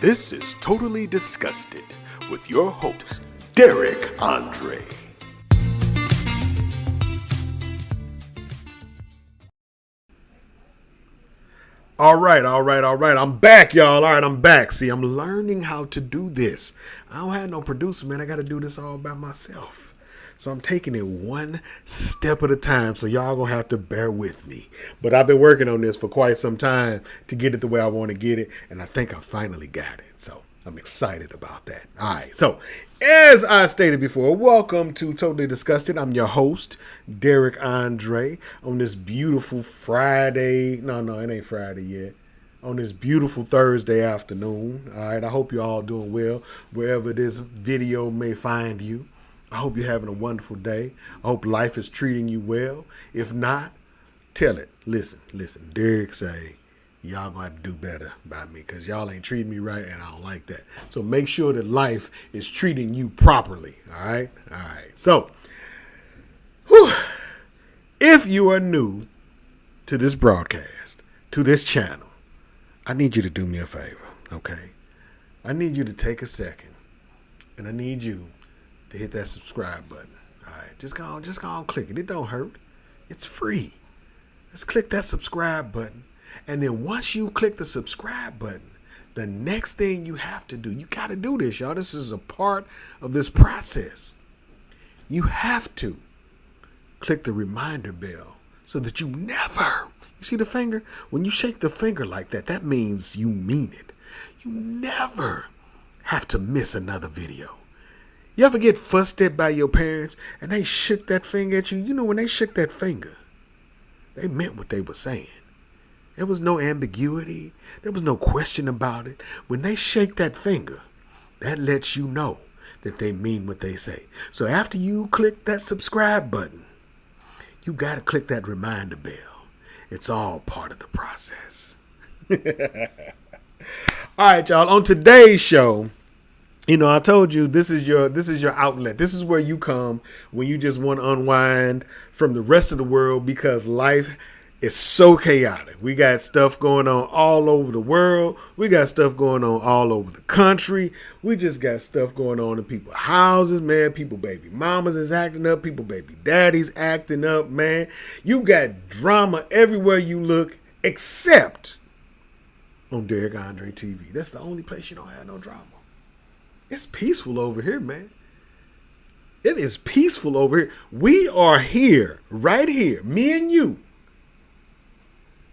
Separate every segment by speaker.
Speaker 1: This is Totally Disgusted with your host, Derek Andre. All right. I'm back, y'all. All right, I'm back. See, I'm learning how to do this. I don't have no producer, man. I got to do this all by myself. So I'm taking it one step at a time. So y'all going to have to bear with me. But I've been working on this for quite some time to get it the way I want to get it. And I think I finally got it. So I'm excited about that. All right. So as I stated before, welcome to Totally Disgusted. I'm your host, Derek Andre, on this beautiful Friday. No, it ain't Friday yet. On this beautiful Thursday afternoon. All right. I hope you're all doing well wherever this video may find you. I hope you're having a wonderful day. I hope life is treating you well. If not, tell it. Listen. Derek say, y'all gonna have to do better by me because y'all ain't treating me right and I don't like that. So make sure that life is treating you properly. All right. So, if you are new to this broadcast, to this channel, I need you to do me a favor. Okay. I need you to take a second and I need you to hit that subscribe button. All right, just go on, click it. It don't hurt. It's free. Let's click that subscribe button. And then once you click the subscribe button, the next thing you have to do, you got to do this, y'all. This is a part of this process. You have to click the reminder bell so that you see the finger? When you shake the finger like that, that means you mean it. You never have to miss another video. You ever get fussed at by your parents and they shook that finger at you? You know, when they shook that finger, they meant what they were saying. There was no ambiguity. There was no question about it. When they shake that finger, that lets you know that they mean what they say. So after you click that subscribe button, you got to click that reminder bell. It's all part of the process. All right, y'all. On today's show, you know, I told you this is your outlet. This is where you come when you just want to unwind from the rest of the world because life is so chaotic. We got stuff going on all over the world. We got stuff going on all over the country. We just got stuff going on in people's houses, man. People baby mamas is acting up. People baby daddies acting up, man. You got drama everywhere you look except on Derek Andre TV. That's the only place you don't have no drama. It's peaceful over here, man. It is peaceful over here. We are here, right here, me and you,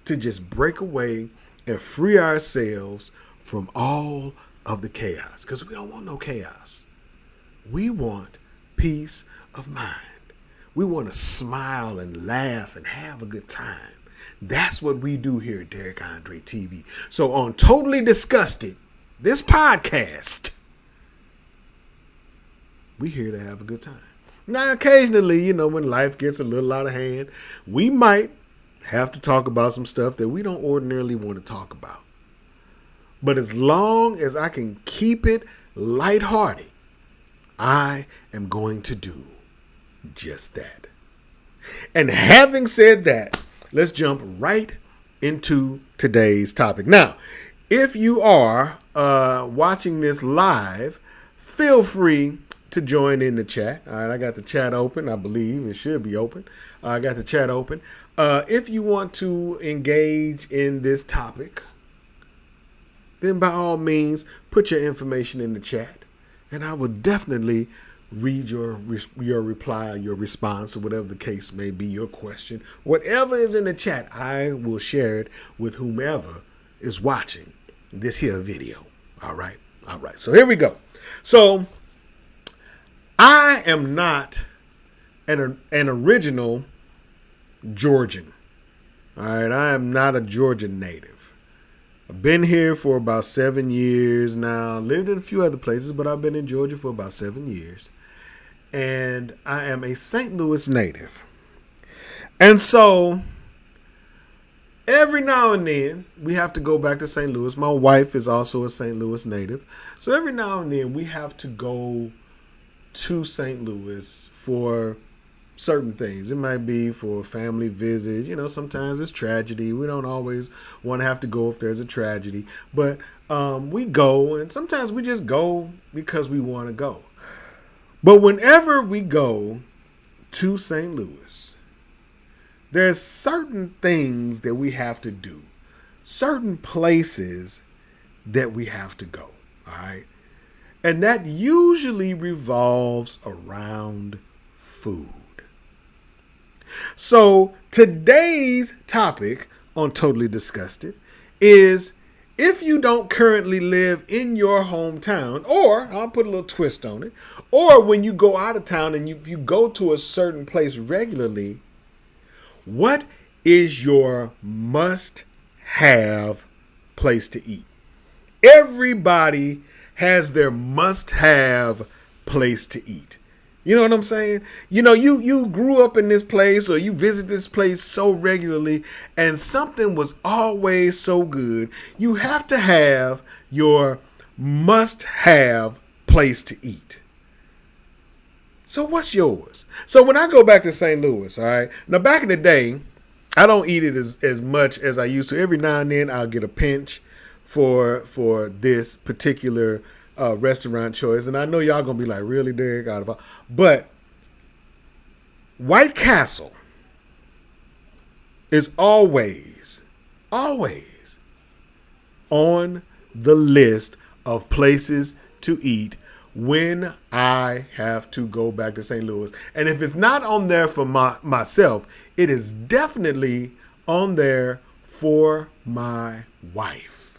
Speaker 1: to just break away and free ourselves from all of the chaos. Because we don't want no chaos. We want peace of mind. We want to smile and laugh and have a good time. That's what we do here at Derek Andre TV. So on Totally Disgusted, this podcast, we here to have a good time. Now, occasionally, you know, when life gets a little out of hand, we might have to talk about some stuff that we don't ordinarily want to talk about. But as long as I can keep it lighthearted, I am going to do just that. And having said that, let's jump right into today's topic. Now, if you are watching this live, feel free to join in the chat. All right, I got the chat open. I believe it should be open. I got the chat open. If you want to engage in this topic, then by all means, put your information in the chat, and I will definitely read your reply, your response, or whatever the case may be, your question. Whatever is in the chat, I will share it with whomever is watching this here video. All right. So here we go. So I am not an original Georgian. All right, I am not a Georgian native. I've been here for about 7 years now. Lived in a few other places, but I've been in Georgia for about 7 years. And I am a St. Louis native. And so every now and then we have to go back to St. Louis. My wife is also a St. Louis native. So every now and then we have to go to St. Louis for certain things. It might be for family visits. Sometimes it's tragedy. We don't always want to have to go if there's a tragedy. But we go, and sometimes we just go because we want to go. But whenever we go to St. Louis, there's certain things that we have to do. Certain places that we have to go. All right? And that usually revolves around food. So today's topic on Totally Disgusted is, if you don't currently live in your hometown, or I'll put a little twist on it, or when you go out of town and you go to a certain place regularly, what is your must-have place to eat? Everybody has their must-have place to eat. You know what I'm saying? You grew up in this place, or you visit this place so regularly, and something was always so good. You have to have your must-have place to eat. So what's yours? So when I go back to St. Louis, all right, now back in the day, I don't eat it as much as I used to. Every now and then I'll get a pinch for this particular restaurant choice, and I know y'all gonna be like, really, Derek? But White Castle is always on the list of places to eat when I have to go back to St. Louis. And if it's not on there for myself, it is definitely on there for my wife.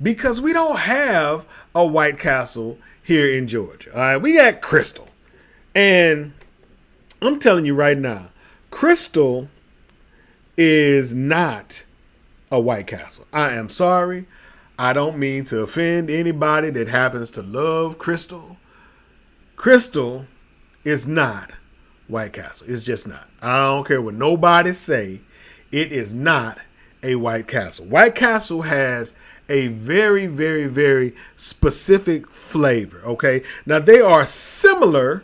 Speaker 1: Because we don't have a White Castle here in Georgia. All right, we got Crystal. And I'm telling you right now, Crystal is not a White Castle. I am sorry. I don't mean to offend anybody that happens to love Crystal. Crystal is not White Castle. It's just not. I don't care what nobody say. It is not a White Castle. White Castle has a very, very, very specific flavor, okay? Now, they are similar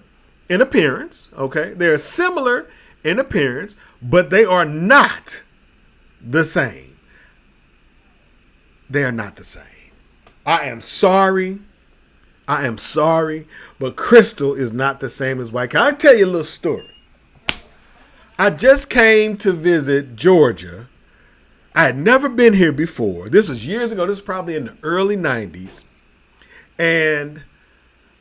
Speaker 1: in appearance, okay? They're similar in appearance, but they are not the same. They are not the same. I am sorry, but Crystal is not the same as White Castle. I'll tell you a little story. I just came to visit Georgia. I had never been here before. This was years ago. This is probably in the early 90s. And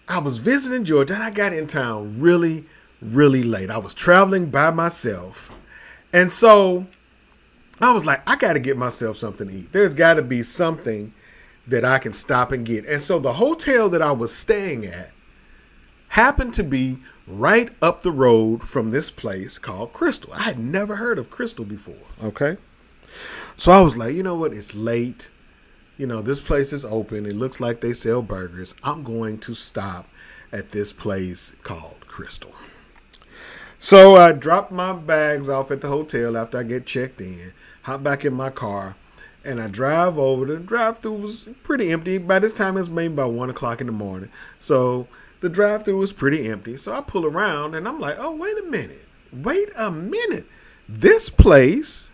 Speaker 1: I was visiting Georgia, and I got in town really, really late. I was traveling by myself. And so I was like, I got to get myself something to eat. There's got to be something that I can stop and get. And so the hotel that I was staying at happened to be right up the road from this place called Crystal. I had never heard of Crystal before, okay? So I was like, you know what? It's late. This place is open. It looks like they sell burgers. I'm going to stop at this place called Crystal. So I dropped my bags off at the hotel after I get checked in, hop back in my car, and I drive over. The drive-thru was pretty empty. By this time, it was maybe about 1 o'clock in the morning. So the drive-thru was pretty empty. So I pull around, and I'm like, oh, wait a minute. This place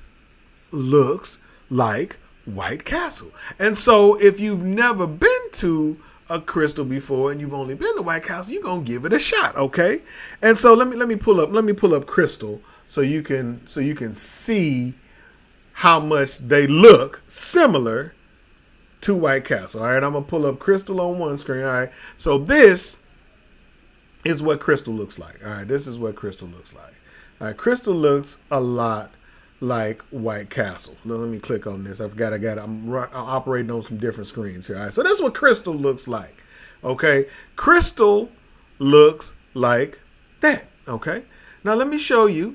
Speaker 1: looks like White Castle. And so if you've never been to a Crystal before and you've only been to White Castle, you're gonna give it a shot, okay? And so let me pull up Crystal so you can see how much they look similar to White Castle. All right, I'm gonna pull up Crystal on one screen. All right, so this is what Crystal looks like. All right, this is what Crystal looks like. All right, Crystal looks a lot like White Castle. Let me click on this. I'm operating on some different screens here. All right, so that's what Crystal looks like. Okay, Crystal looks like that. Okay, now let me show you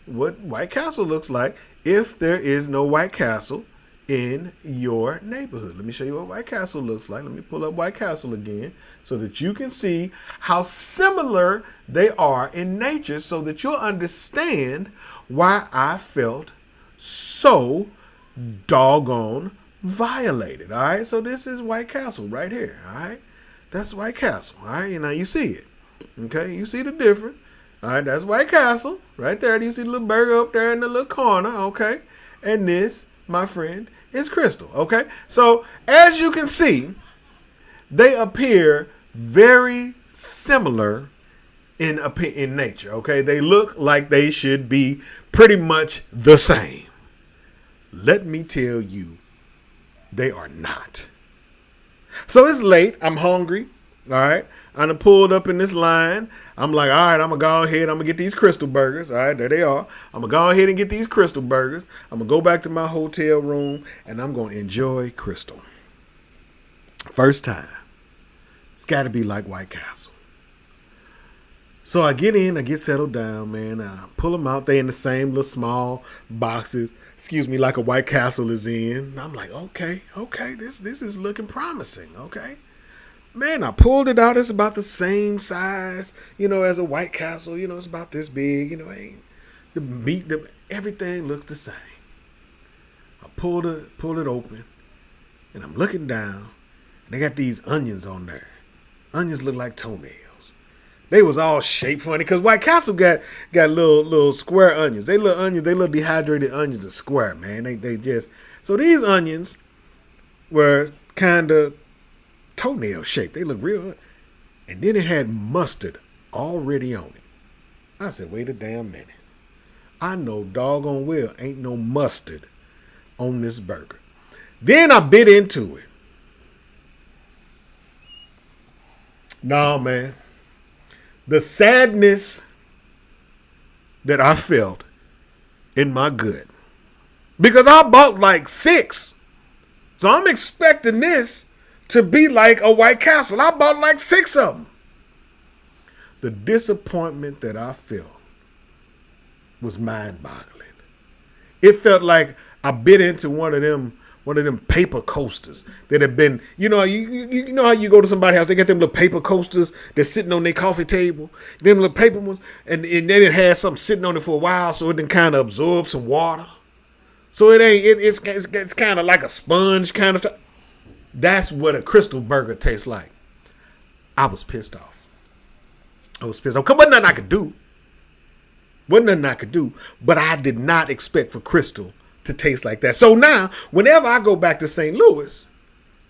Speaker 1: what White Castle looks like if there is no White Castle in your neighborhood. Let me show you what White Castle looks like. Let me pull up White Castle again so that you can see how similar they are in nature, so that you'll understand why I felt so doggone violated. All right, so this is White Castle right here. All right, that's White Castle. All right, now you see it. Okay, you see the difference. All right, that's White Castle right there. You see the little burger up there in the little corner, okay? And this, my friend, is Crystal, okay? So as you can see, they appear very similar in nature, okay? They look like they should be pretty much the same. Let me tell you, they are not. So it's late. I'm hungry. All right. I done pulled up in this line. I'm like, all right, I'm going to go ahead. I'm going to get these Crystal burgers. All right, there they are. I'm going to go ahead and get these Crystal burgers. I'm going to go back to my hotel room, and I'm going to enjoy Crystal. First time. It's got to be like White Castle. So I get in, I get settled down, man. I pull them out. They in the same little small boxes, like a White Castle is in. And I'm like, okay, this is looking promising, okay. Man, I pulled it out. It's about the same size, as a White Castle. It's about this big, the meat, everything looks the same. I pulled it open, and I'm looking down, and they got these onions on there. Onions look like toenails. They was all shaped funny because White Castle got little square onions. They little dehydrated onions are square, man. They just, so these onions were kind of toenail shaped. They look real. And then it had mustard already on it. I said, wait a damn minute. I know doggone well ain't no mustard on this burger. Then I bit into it. No, man. The sadness that I felt in my gut. Because I bought like 6. So I'm expecting this to be like a White Castle. I bought like 6 of them. The disappointment that I felt was mind-boggling. It felt like I bit into one of them paper coasters that have been, you know how you go to somebody's house, they got them little paper coasters that's sitting on their coffee table, them little paper ones, and then it had something sitting on it for a while, so it then kind of absorbs some water. So it's kind of like a sponge kind of stuff. That's what a Crystal burger tastes like. I was pissed off. Cause wasn't nothing I could do. But I did not expect for Crystal to taste like that. So now, whenever I go back to St. Louis,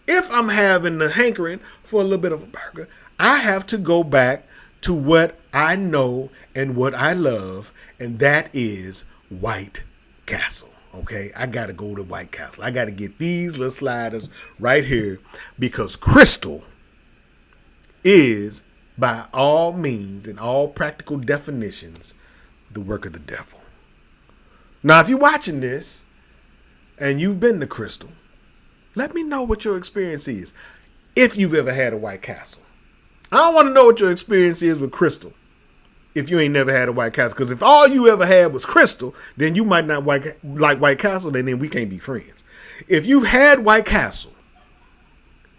Speaker 1: if I'm having the hankering for a little bit of a burger, I have to go back to what I know and what I love, and that is White Castle. Okay, I got to go to White Castle. I got to get these little sliders right here because Crystal is, by all means and all practical definitions, the work of the devil. Now, if you're watching this and you've been to Crystal, let me know what your experience is. If you've ever had a White Castle. I don't want to know what your experience is with Crystal if you ain't never had a White Castle. Because if all you ever had was Crystal, then you might not like White Castle, and then we can't be friends. If you've had White Castle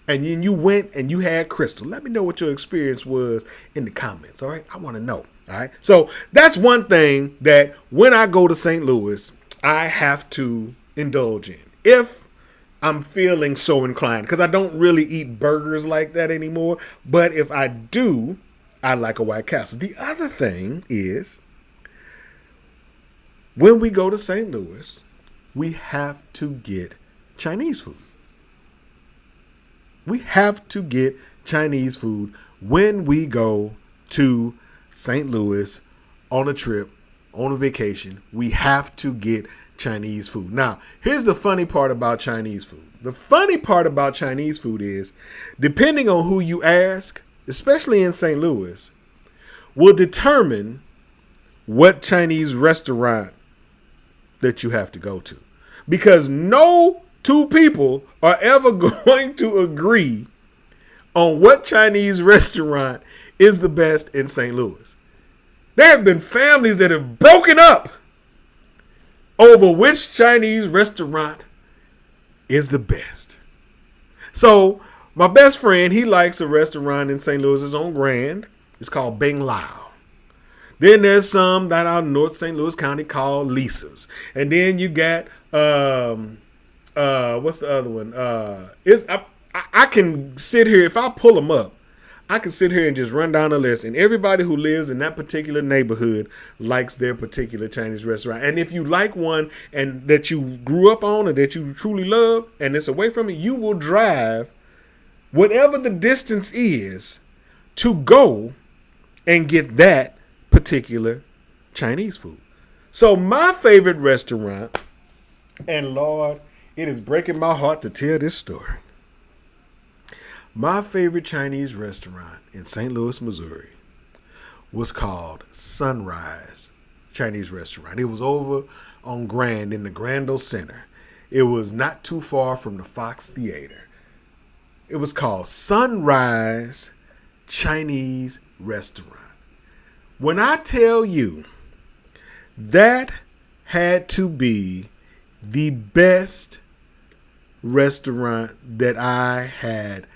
Speaker 1: and then you went and you had Crystal, let me know what your experience was in the comments, all right? I want to know, all right? So that's one thing that when I go to St. Louis, I have to indulge in. If I'm feeling so inclined, because I don't really eat burgers like that anymore, but if I do, I like a White Castle. The other thing is, when we go to St. Louis, we have to get Chinese food. We have to get Chinese food when we go to St. Louis on a trip, on a vacation. We have to get Chinese food. Now, here's the funny part about Chinese food. The funny part about Chinese food is, depending on who you ask, especially in St. Louis, will determine what Chinese restaurant that you have to go to. Because no two people are ever going to agree on what Chinese restaurant is the best in St. Louis. There have been families that have broken up over which Chinese restaurant is the best. So my best friend, he likes a restaurant in St. Louis. It's on Grand. It's called Bing Lao. Then there's some that out in North St. Louis County called Lisa's. And then you got what's the other one? I can sit here, if I pull them up, I can sit here and just run down the list, and everybody who lives in that particular neighborhood likes their particular Chinese restaurant. And if you like one and that you grew up on and that you truly love, and it's away from it, you will drive whatever the distance is to go and get that particular Chinese food. So my favorite restaurant, and Lord, it is breaking my heart to tell this story. My favorite Chinese restaurant in St. Louis, Missouri was called Sunrise Chinese Restaurant. It was over on Grand in the Grando Center. It was not too far from the Fox Theater. It was called Sunrise Chinese Restaurant. When I tell you that had to be the best restaurant that I had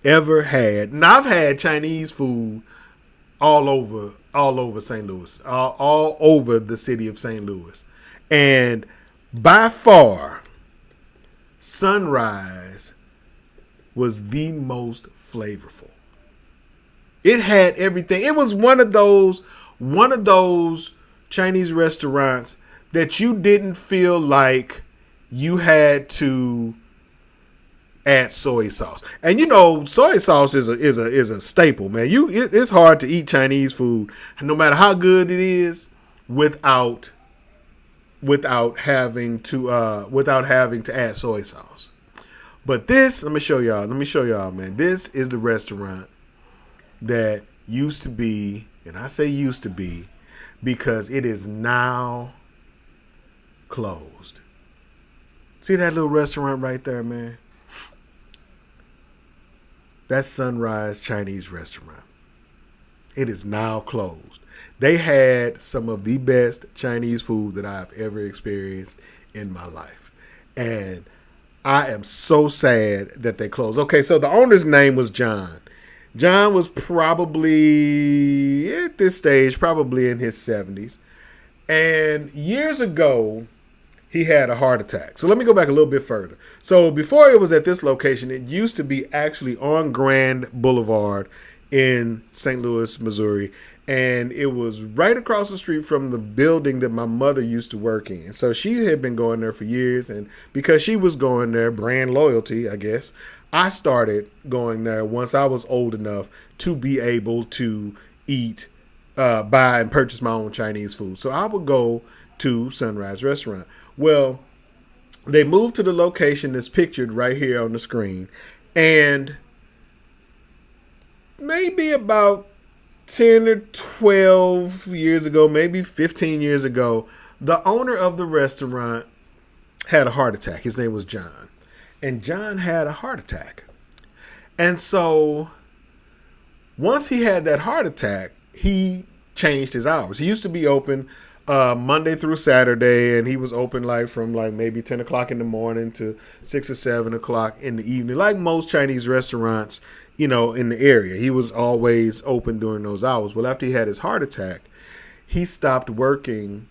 Speaker 1: ever had. Now I've had Chinese food all over St. Louis, all over the city of St. Louis. And by far, Sunrise was the most flavorful. It had everything. It was one of those Chinese restaurants that you didn't feel like you had to add soy sauce. And you know, soy sauce is a staple, man. It's hard to eat Chinese food, no matter how good it is, without having to add soy sauce. But this, let me show y'all, man. This is the restaurant that used to be, and I say used to be because it is now closed. See that little restaurant right there, man? That's Sunrise Chinese Restaurant. It is now closed. They had some of the best Chinese food that I've ever experienced in my life. And I am so sad that they closed. Okay, so the owner's name was John. John was probably, at this stage, probably in his 70s. And years ago, he had a heart attack. So let me go back a little bit further. So before it was at this location, it used to be actually on Grand Boulevard in St. Louis, Missouri. And it was right across the street from the building that my mother used to work in. So she had been going there for years. And because she was going there, brand loyalty, I guess, I started going there once I was old enough to be able to eat, buy and purchase my own Chinese food. So I would go to Sunrise Restaurant. Well, they moved to the location that's pictured right here on the screen. And maybe about 10 or 12 years ago, maybe 15 years ago, the owner of the restaurant had a heart attack. His name was John. And John had a heart attack. And so once he had that heart attack, he changed his hours. He used to be open Monday through Saturday, and he was open like from like maybe 10 o'clock in the morning to 6 or 7 o'clock in the evening, like most Chinese restaurants, you know, in the area. He was always open during those hours. Well, after he had his heart attack, he stopped working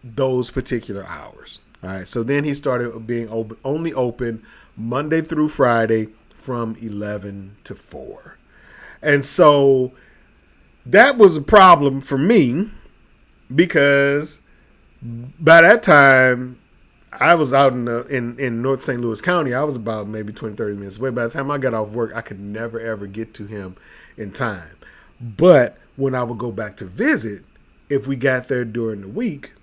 Speaker 1: those particular hours. All right. So then he started being open, only open Monday through Friday from 11 to 4. And so that was a problem for me, because by that time I was out in North St. Louis County. I was about maybe 20, 30 minutes away. By the time I got off work, I could never, ever get to him in time. But when I would go back to visit, if we got there during the week,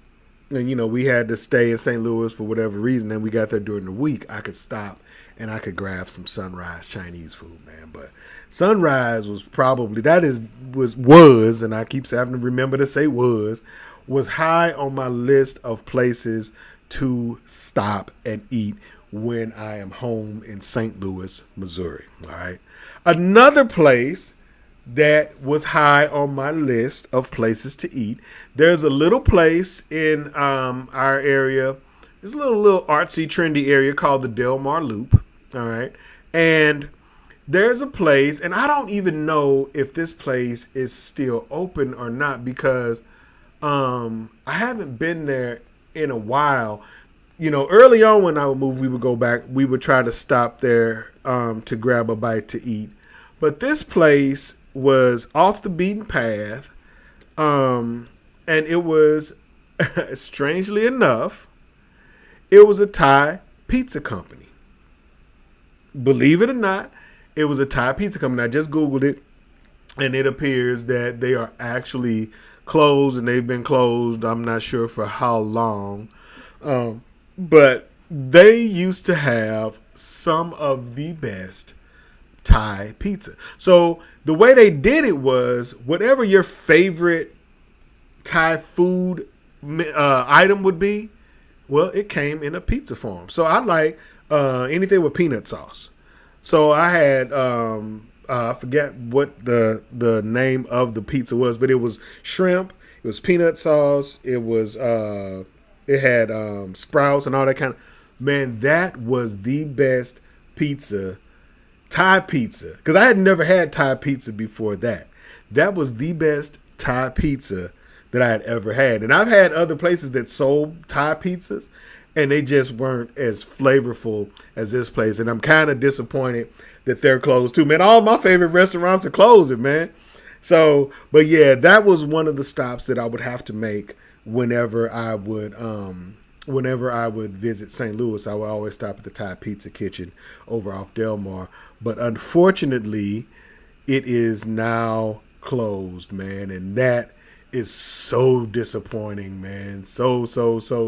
Speaker 1: and, you know, we had to stay in St. Louis for whatever reason, and we got there during the week, I could stop and I could grab some Sunrise Chinese food, man. But Sunrise was probably, was, and I keep having to remember to say was high on my list of places to stop and eat when I am home in St. Louis, Missouri. All right. Another place that was high on my list of places to eat, there's a little place in our area. It's a little artsy, trendy area called the Del Mar Loop. All right. And there's a place, and I don't even know if this place is still open or not, because I haven't been there in a while. You know, early on when I would move, we would go back. We would try to stop there to grab a bite to eat. But this place was off the beaten path. And it was, strangely enough, it was a Thai pizza company. Believe it or not, it was a Thai pizza company. I just Googled it, and it appears that they are actually closed, and they've been closed. I'm not sure for how long. But they used to have some of the best Thai pizza. So the way they did it was whatever your favorite Thai food item would be, well, it came in a pizza form. So I like anything with peanut sauce. So I had I forget what the name of the pizza was, but it was shrimp. It was peanut sauce. It was it had sprouts and all that kind of. Man, that was the best pizza, Thai pizza, because I had never had Thai pizza before that. That was the best Thai pizza that I had ever had. And I've had other places that sold Thai pizzas, and they just weren't as flavorful as this place. And I'm kind of disappointed that they're closed too. Man, all my favorite restaurants are closing, man. So, but yeah, that was one of the stops that I would have to make whenever I would visit St. Louis. I would always stop at the Thai Pizza Kitchen over off Delmar. But unfortunately, it is now closed, man. And that is so disappointing, man. So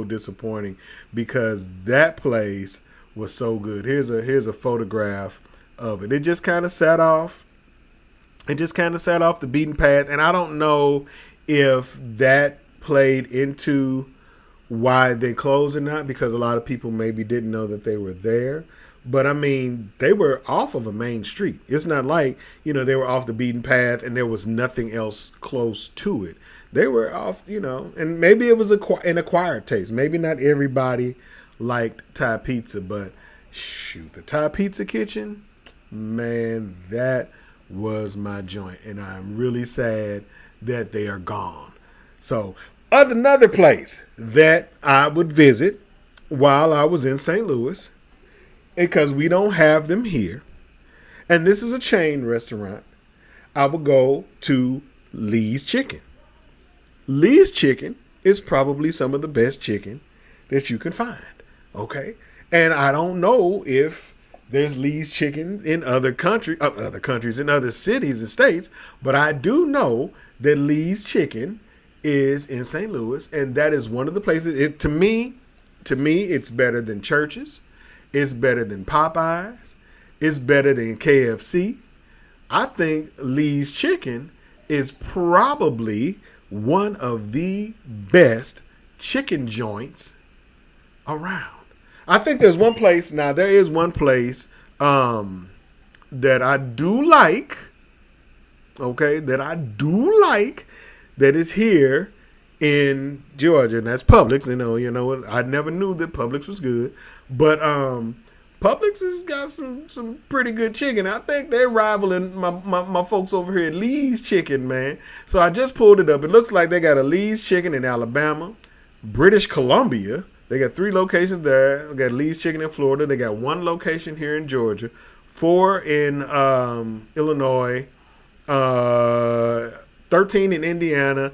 Speaker 1: disappointing, because that place was so good. Here's a photograph of it. It just kind of sat off. It just kind of sat off the beaten path. And I don't know if that played into why they closed or not, because a lot of people maybe didn't know that they were there. But I mean, they were off of a main street. It's not like, they were off the beaten path and there was nothing else close to it. They were off, and maybe it was an acquired taste. Maybe not everybody liked Thai pizza, but shoot, the Thai Pizza Kitchen, man, that was my joint. And I'm really sad that they are gone. So, another place that I would visit while I was in St. Louis, because we don't have them here, and this is a chain restaurant, I would go to Lee's Chicken. Lee's Chicken is probably some of the best chicken that you can find, okay? And I don't know if there's Lee's Chicken in other countries, in other cities and states, but I do know that Lee's Chicken is in St. Louis, and that is one of the places. To me, it's better than Church's. It's better than Popeyes. It's better than KFC. I think Lee's Chicken is probably one of the best chicken joints around. I think there's one place. Now, there is one place that I do like. Okay, that I do like, that is here in Georgia, and that's Publix. I never knew that Publix was good, but Publix has got some pretty good chicken. I think they're rivaling my folks over here at Lee's Chicken, man. So I just pulled it up. It looks like they got a Lee's Chicken in Alabama, British Columbia. They got 3 locations there. They got Lee's Chicken in Florida. They got 1 location here in Georgia, 4 in Illinois, 13 in Indiana,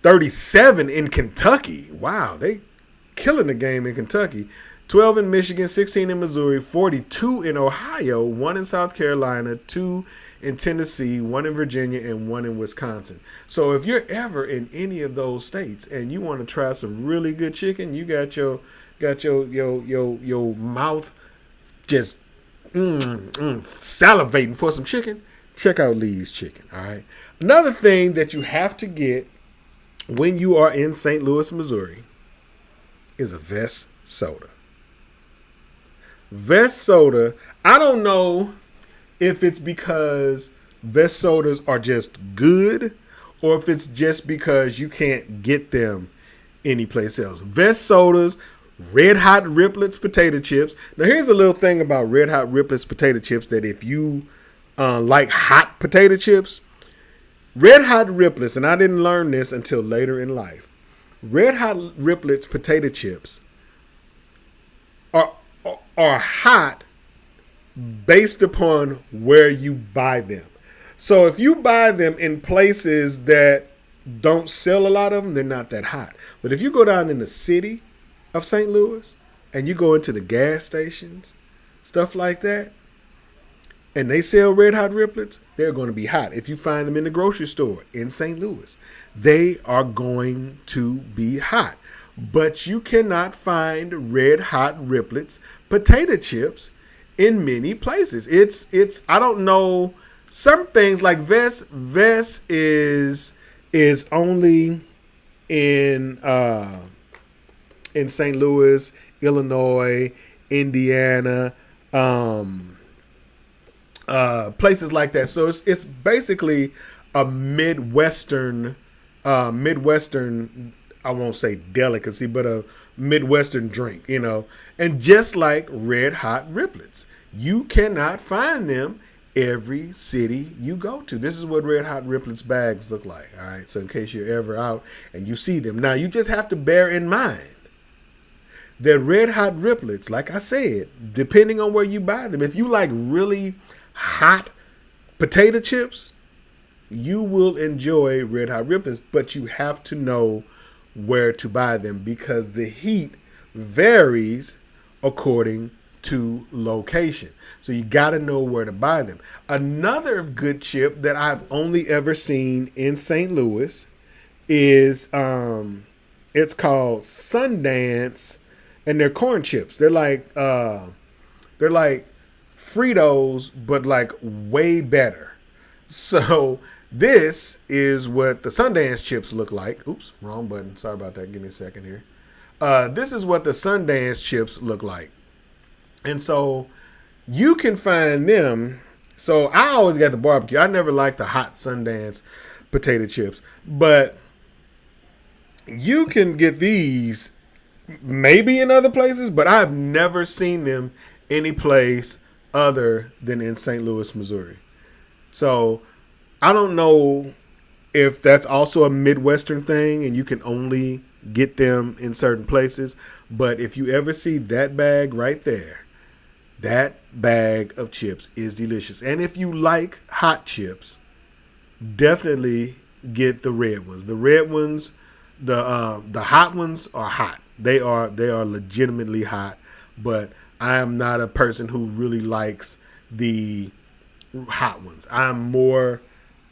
Speaker 1: 37 in Kentucky. Wow, they killing the game in Kentucky. 12 in Michigan, 16 in Missouri, 42 in Ohio, 1 in South Carolina, 2 in Tennessee, 1 in Virginia, and 1 in Wisconsin. So if you're ever in any of those states and you want to try some really good chicken, you got your mouth just salivating for some chicken, check out Lee's Chicken. All right. Another thing that you have to get when you are in St. Louis, Missouri, is a Vess soda. Vess soda, I don't know if it's because Vess sodas are just good or if it's just because you can't get them anyplace else. Vess sodas, Red Hot Riplets potato chips. Now, here's a little thing about Red Hot Riplets potato chips, that if you like hot potato chips, Red Hot Riplets, and I didn't learn this until later in life, Red Hot Riplets potato chips are hot based upon where you buy them. So if you buy them in places that don't sell a lot of them, they're not that hot. But if you go down in the city of St. Louis and you go into the gas stations, stuff like that, and they sell Red Hot Riplets, they're going to be hot. If you find them in the grocery store in St. Louis, they are going to be hot. But you cannot find Red Hot Riplets potato chips in many places. It's I don't know, some things like Vess is only in St. Louis, Illinois, Indiana, places like that. So it's basically a Midwestern, I won't say delicacy, but a Midwestern drink, you know. And just like Red Hot Riplets, you cannot find them every city you go to. This is what Red Hot Riplets bags look like. All right. So in case you're ever out and you see them. Now you just have to bear in mind that Red Hot Riplets, like I said, depending on where you buy them, if you like really hot potato chips, you will enjoy Red Hot Riplets, but you have to know where to buy them because the heat varies according to location. So you got to know where to buy them. Another good chip that I've only ever seen in St. Louis is it's called Sundance, and they're corn chips. They're like Fritos, but like way better. So this is what the Sundance chips look like. Oops, wrong button. Sorry about that. Give me a second here. This is what the Sundance chips look like. And so you can find them. So I always got the barbecue. I never liked the hot Sundance potato chips. But you can get these maybe in other places, but I've never seen them any place other than in St. Louis, Missouri. So I don't know if that's also a Midwestern thing and you can only get them in certain places. But if you ever see that bag right there, that bag of chips is delicious. And if you like hot chips, definitely get the red ones. The red ones, the hot ones are hot. They are legitimately hot. But I am not a person who really likes the hot ones. I'm more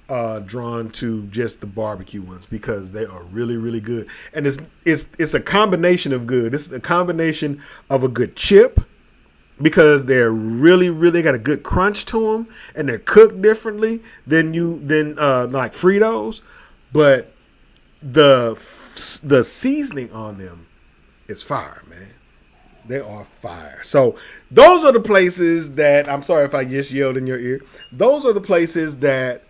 Speaker 1: drawn to just the barbecue ones because they are really, really good. And it's a combination of good. It's a combination of a good chip because they're really, really got a good crunch to them and they're cooked differently than like Fritos. But the seasoning on them is fire, man. They are fire. So those are the places that, I'm sorry if I just yelled in your ear. Those are the places that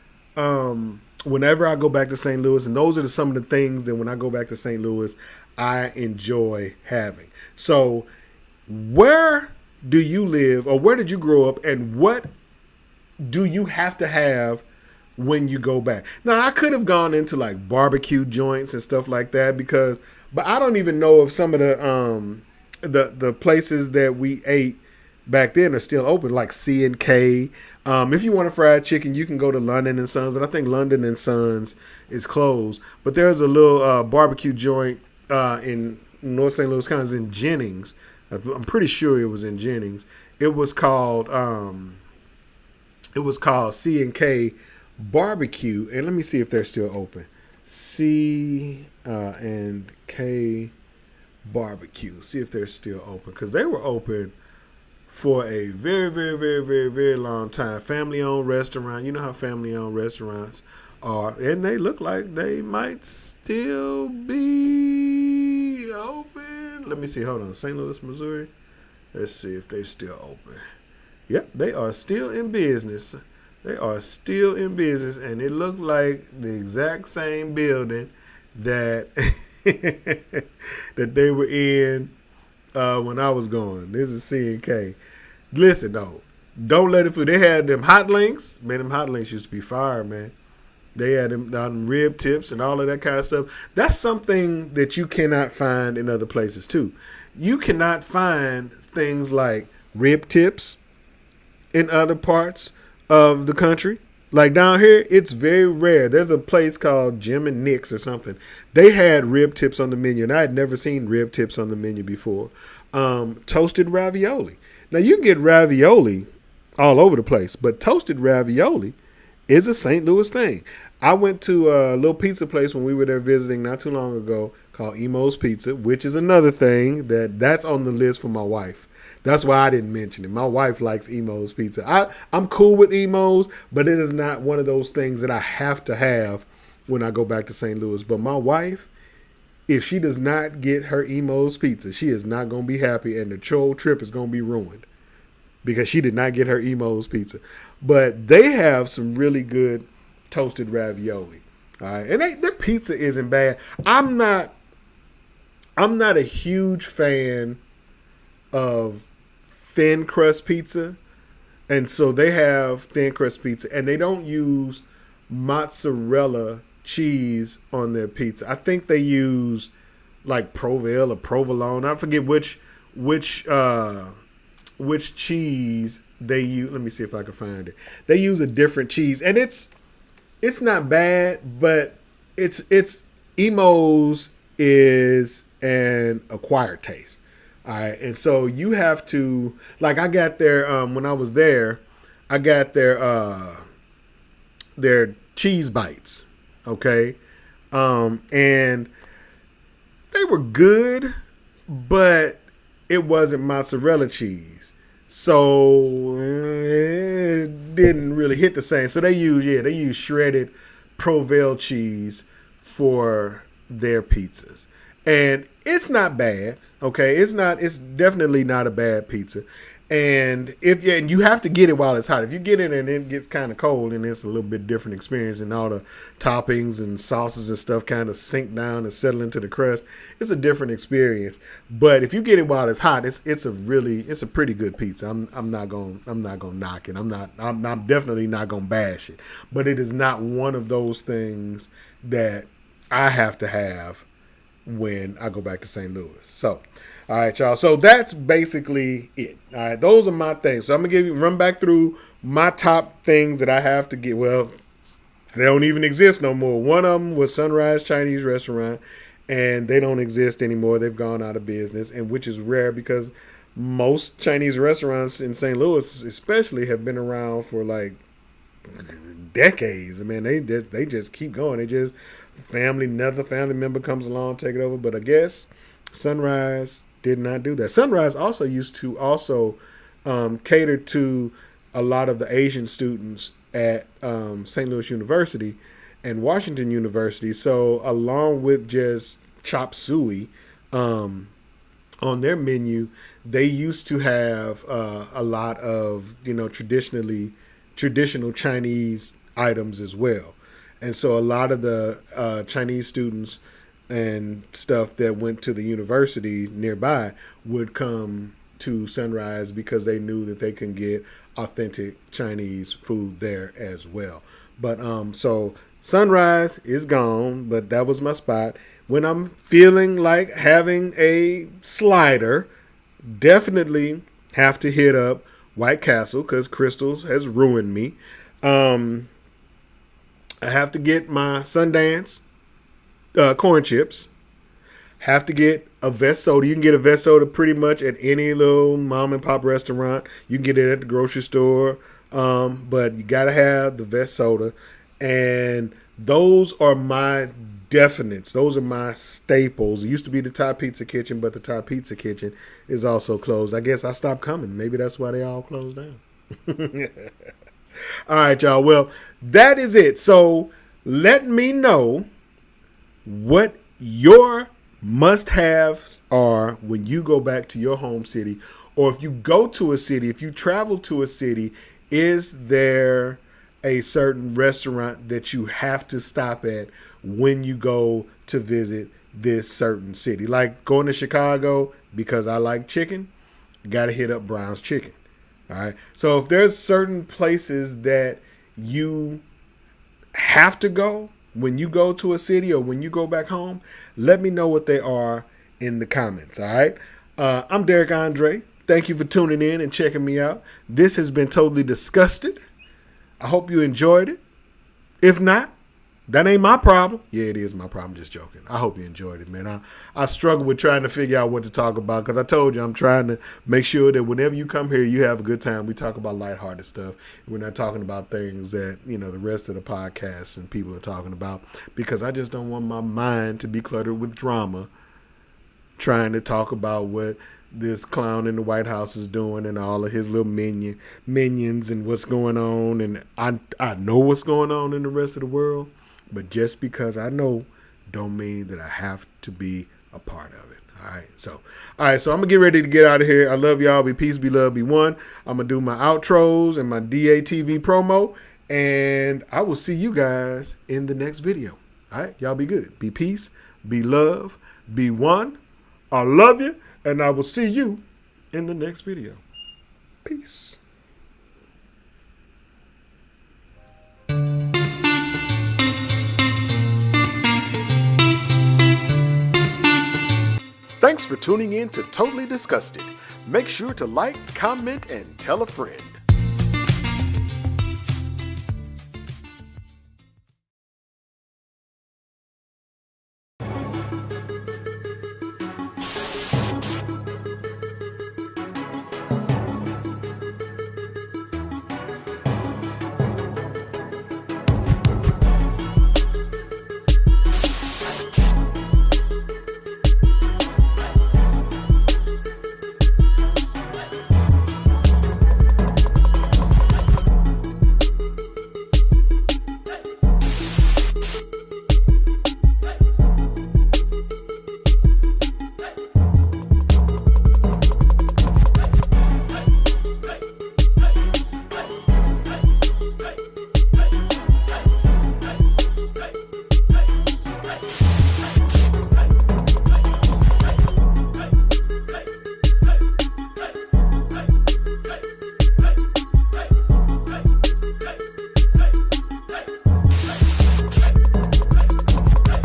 Speaker 1: whenever I go back to St. Louis, and those are some of the things that when I go back to St. Louis, I enjoy having. So where do you live or where did you grow up and what do you have to have when you go back? Now, I could have gone into like barbecue joints and stuff like that but I don't even know if some of the places that we ate back then are still open, like C&K. If you want a fried chicken, you can go to London and Sons, but I think London and Sons is closed. But there's a little barbecue joint in North St. Louis, kind of in Jennings. I'm pretty sure it was in Jennings. It was called C&K Barbecue, and let me see if they're still open. C&K Barbecue. See if they're still open because they were open for a very, very, very, very, very long time. Family-owned restaurant. You know how family-owned restaurants are, and they look like they might still be open. Let me see. Hold on. St. Louis, Missouri. Let's see if they're still open. Yep, they are still in business. They are still in business, and it looked like the exact same building that that they were in when I was going. This is C&K. Listen, though, don't let it fool. They had them hot links. Man, them hot links used to be fire, man. They had them rib tips and all of that kind of stuff. That's something that you cannot find in other places, too. You cannot find things like rib tips in other parts of the country. Like down here, it's very rare. There's a place called Jim and Nick's or something. They had rib tips on the menu, and I had never seen rib tips on the menu before. Toasted ravioli. Now, you can get ravioli all over the place, but toasted ravioli is a St. Louis thing. I went to a little pizza place when we were there visiting not too long ago called Emo's Pizza, which is another thing that's on the list for my wife. That's why I didn't mention it. My wife likes Emo's Pizza. I'm cool with Emo's, but it is not one of those things that I have to have when I go back to St. Louis. But my wife, if she does not get her Emo's Pizza, she is not going to be happy, and the whole trip is going to be ruined because she did not get her Emo's Pizza. But they have some really good toasted ravioli. All right, and their pizza isn't bad. I'm not a huge fan of thin crust pizza, and so they have thin crust pizza, and they don't use mozzarella cheese on their pizza. I think they use like Provel or provolone. I forget which cheese they use. Let me see if I can find it. They use a different cheese, and it's not bad, but it's Emo's is an acquired taste. All right, and so you have to, like, I got their when I was there, I got their cheese bites, okay, and they were good, but it wasn't mozzarella cheese, so it didn't really hit the same. So they use shredded Provel cheese for their pizzas, and it's not bad. Okay, it's definitely not a bad pizza. And and you have to get it while it's hot. If you get it and it gets kind of cold, and it's a little bit different experience, and all the toppings and sauces and stuff kind of sink down and settle into the crust, it's a different experience. But if you get it while it's hot, it's a pretty good pizza. I'm not gonna knock it. I'm definitely not gonna bash it. But it is not one of those things that I have to have when I go back to St. Louis. So, all right, y'all. So that's basically it. All right, those are my things. So I'm gonna run back through my top things that I have to get. Well, they don't even exist no more. One of them was Sunrise Chinese Restaurant, and they don't exist anymore. They've gone out of business, and which is rare because most Chinese restaurants in St. Louis, especially, have been around for like decades. I mean, they just keep going. They just another family member comes along, take it over. But I guess Sunrise did not do that. Sunrise also used to cater to a lot of the Asian students at St. Louis University and Washington University. So along with just chop suey on their menu, they used to have a lot of traditional Chinese items as well. And so a lot of the Chinese students and stuff that went to the university nearby would come to Sunrise because they knew that they can get authentic Chinese food there as well. But so Sunrise is gone, but that was my spot. When I'm feeling like having a slider, definitely have to hit up White Castle because Crystals has ruined me. I have to get my Sundance corn chips. Have to get a Vest soda. You can get a Vest soda pretty much at any little mom and pop restaurant. You can get it at the grocery store. But you got to have the Vest soda. And those are my definites. Those are my staples. It used to be the Thai Pizza Kitchen, but the Thai Pizza Kitchen is also closed. I guess I stopped coming. Maybe that's why they all closed down. All right, y'all. Well, that is it. So let me know what your must-haves are when you go back to your home city, or if you go to a city, if you travel to a city, is there a certain restaurant that you have to stop at when you go to visit this certain city? Like going to Chicago, because I like chicken, got to hit up Brown's Chicken. All right. So if there's certain places that you have to go when you go to a city or when you go back home, let me know what they are in the comments. All right. I'm Derek Andre. Thank you for tuning in and checking me out. This has been Totally Disgusted. I hope you enjoyed it. If not, that ain't my problem. Yeah, it is my problem. Just joking. I hope you enjoyed it, man. I struggle with trying to figure out what to talk about because I told you I'm trying to make sure that whenever you come here, you have a good time. We talk about lighthearted stuff. We're not talking about things that, the rest of the podcasts and people are talking about because I just don't want my mind to be cluttered with drama trying to talk about what this clown in the White House is doing and all of his little minions and what's going on. And I know what's going on in the rest of the world. But just because I know don't mean that I have to be a part of it. All right. So I'm going to get ready to get out of here. I love y'all. Be peace, be love, be one. I'm going to do my outros and my DATV promo. And I will see you guys in the next video. All right. Y'all be good. Be peace, be love, be one. I love you. And I will see you in the next video. Peace. Thanks for tuning in to Totally Disgusted. Make sure to like, comment, and tell a friend.